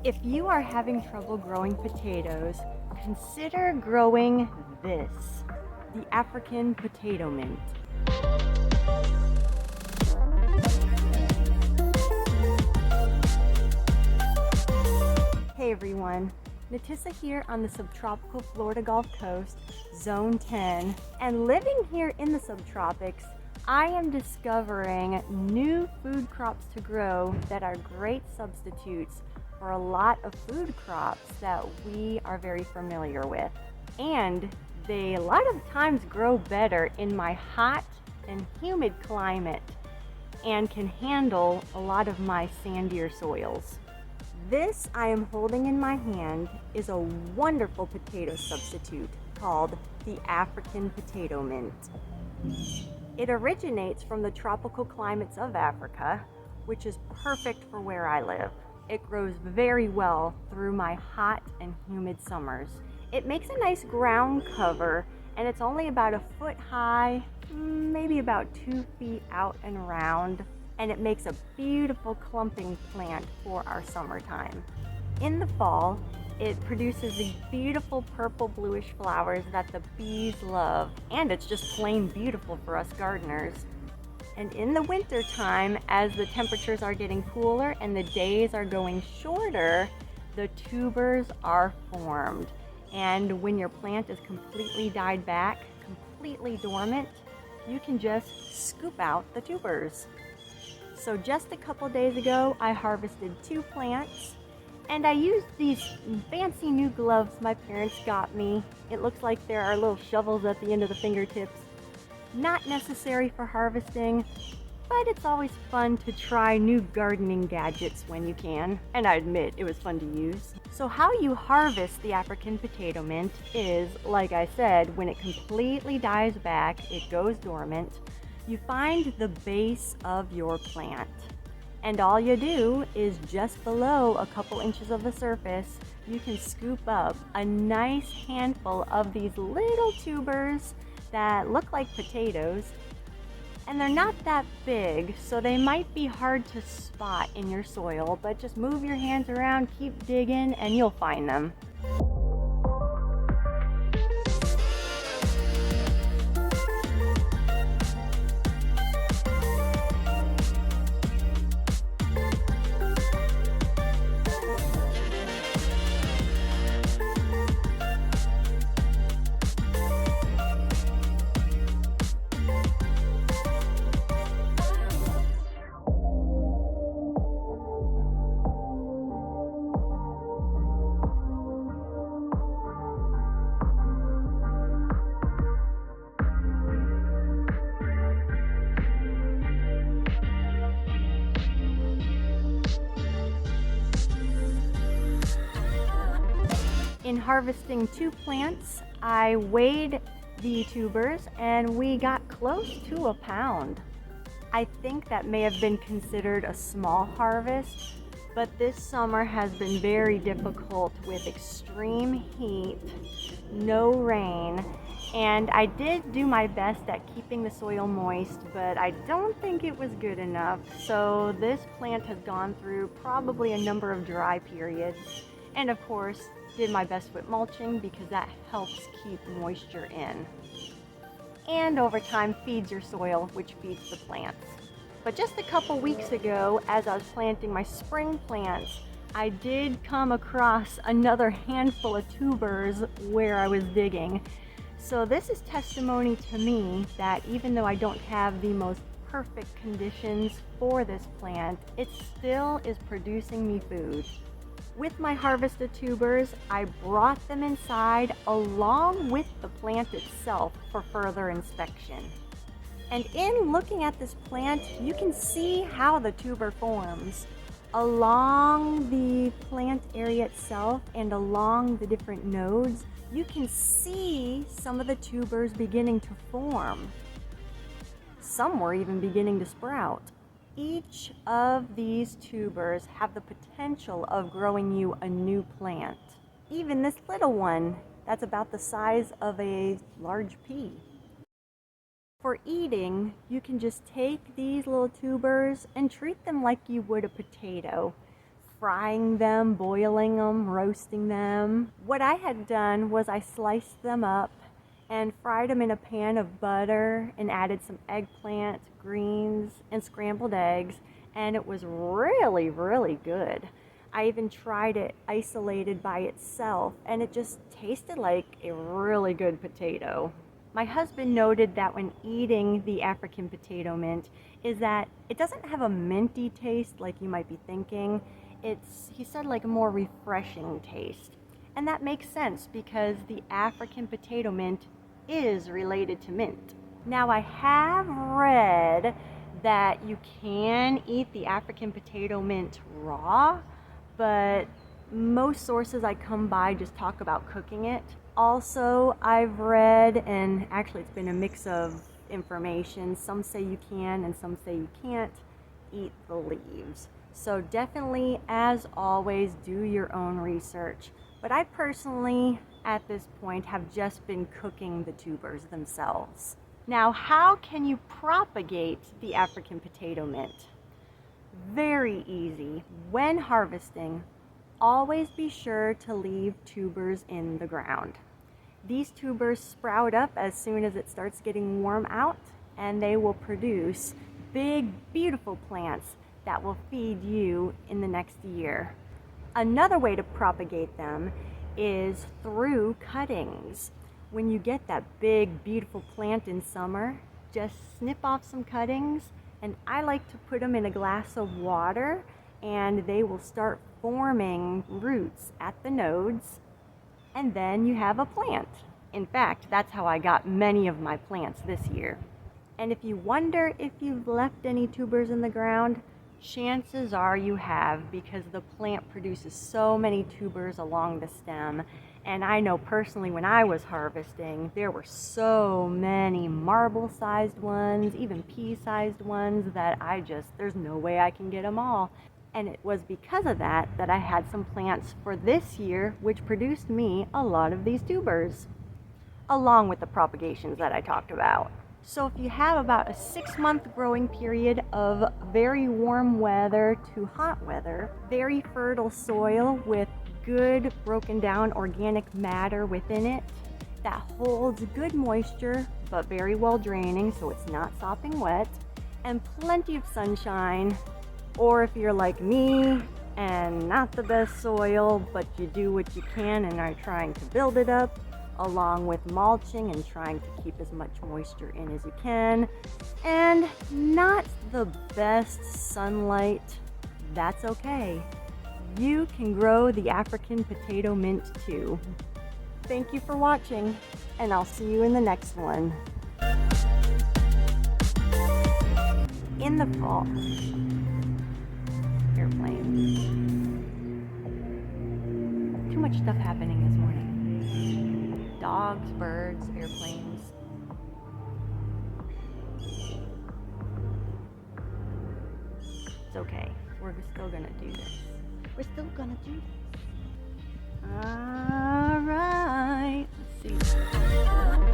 If you are having trouble growing potatoes, consider growing this, the African potato mint. Hey everyone, Natissa here on the subtropical Florida Gulf Coast, Zone 10, and living here in the subtropics, I am discovering new food crops to grow that are great substitutes for a lot of food crops that we are very familiar with. And they a lot of times grow better in my hot and humid climate and can handle a lot of my sandier soils. This I am holding in my hand is a wonderful potato substitute called the African potato mint. It originates from the tropical climates of Africa, which is perfect for where I live. It grows very well through my hot and humid summers. It makes a nice ground cover, and it's only about a foot high, maybe about 2 feet out and around, and it makes a beautiful clumping plant for our summertime. In the fall, it produces these beautiful purple bluish flowers that the bees love, and it's just plain beautiful for us gardeners. And in the winter time, as the temperatures are getting cooler and the days are going shorter, the tubers are formed. And when your plant is completely died back, completely dormant, you can just scoop out the tubers. So just a couple days ago, I harvested 2 plants, and I used these fancy new gloves my parents got me. It looks like there are little shovels at the end of the fingertips. Not necessary for harvesting, but it's always fun to try new gardening gadgets when you can, and I admit it was fun to use. So how you harvest the African potato mint is, like I said, when it completely dies back, it goes dormant, you find the base of your plant. And all you do is just below a couple inches of the surface, you can scoop up a nice handful of these little tubers that look like potatoes, and they're not that big, so they might be hard to spot in your soil, but just move your hands around, keep digging, and you'll find them. In harvesting 2 plants, I weighed the tubers and we got close to a pound. I think that may have been considered a small harvest, but this summer has been very difficult with extreme heat, no rain, and I did do my best at keeping the soil moist, but I don't think it was good enough. So this plant has gone through probably a number of dry periods, and of course, did my best with mulching because that helps keep moisture in. And over time feeds your soil, which feeds the plants. But just a couple weeks ago, as I was planting my spring plants, I did come across another handful of tubers where I was digging. So this is testimony to me that even though I don't have the most perfect conditions for this plant, it still is producing me food. With my harvested tubers, I brought them inside along with the plant itself for further inspection. And in looking at this plant, you can see how the tuber forms. Along the plant area itself and along the different nodes, you can see some of the tubers beginning to form. Some were even beginning to sprout. Each of these tubers have the potential of growing you a new plant. Even this little one, that's about the size of a large pea. For eating, you can just take these little tubers and treat them like you would a potato. frying them, boiling them, roasting them. What I had done was I sliced them up and fried them in a pan of butter and added some eggplant, greens, and scrambled eggs, and it was really, really good. I even tried it isolated by itself, and it just tasted like a really good potato. My husband noted that when eating the African potato mint is that it doesn't have a minty taste like you might be thinking. It's, he said, like a more refreshing taste. And that makes sense because the African potato mint is related to mint. Now, I have read that you can eat the African potato mint raw, but most sources I come by just talk about cooking it. Also, I've read, and actually it's been a mix of information, some say you can and some say you can't eat the leaves. So definitely, as always, do your own research. But I personally, at this point, have just been cooking the tubers themselves. Now, how can you propagate the African potato mint? Very easy. When harvesting, always be sure to leave tubers in the ground. These tubers sprout up as soon as it starts getting warm out, and they will produce big, beautiful plants that will feed you in the next year. Another way to propagate them is through cuttings. When you get that big, beautiful plant in summer, just snip off some cuttings, and I like to put them in a glass of water, and they will start forming roots at the nodes, and then you have a plant. In fact, that's how I got many of my plants this year. And if you wonder if you've left any tubers in the ground, chances are you have, because the plant produces so many tubers along the stem. And I know personally when I was harvesting, there were so many marble-sized ones, even pea-sized ones, that there's no way I can get them all. And it was because of that that I had some plants for this year which produced me a lot of these tubers, along with the propagations that I talked about. So if you have about a 6-month growing period of very warm weather to hot weather, very fertile soil with good broken down organic matter within it that holds good moisture but very well draining so it's not sopping wet, and plenty of sunshine, or if you're like me and not the best soil but you do what you can and are trying to build it up, along with mulching and trying to keep as much moisture in as you can, and not the best sunlight, that's okay. You can grow the African potato mint too. Thank you for watching, and I'll see you in the next one. In the fall, airplanes. Too much stuff happening this morning. Dogs, birds, airplanes. It's okay. We're still gonna do this. We're still gonna do this. All right. Let's see.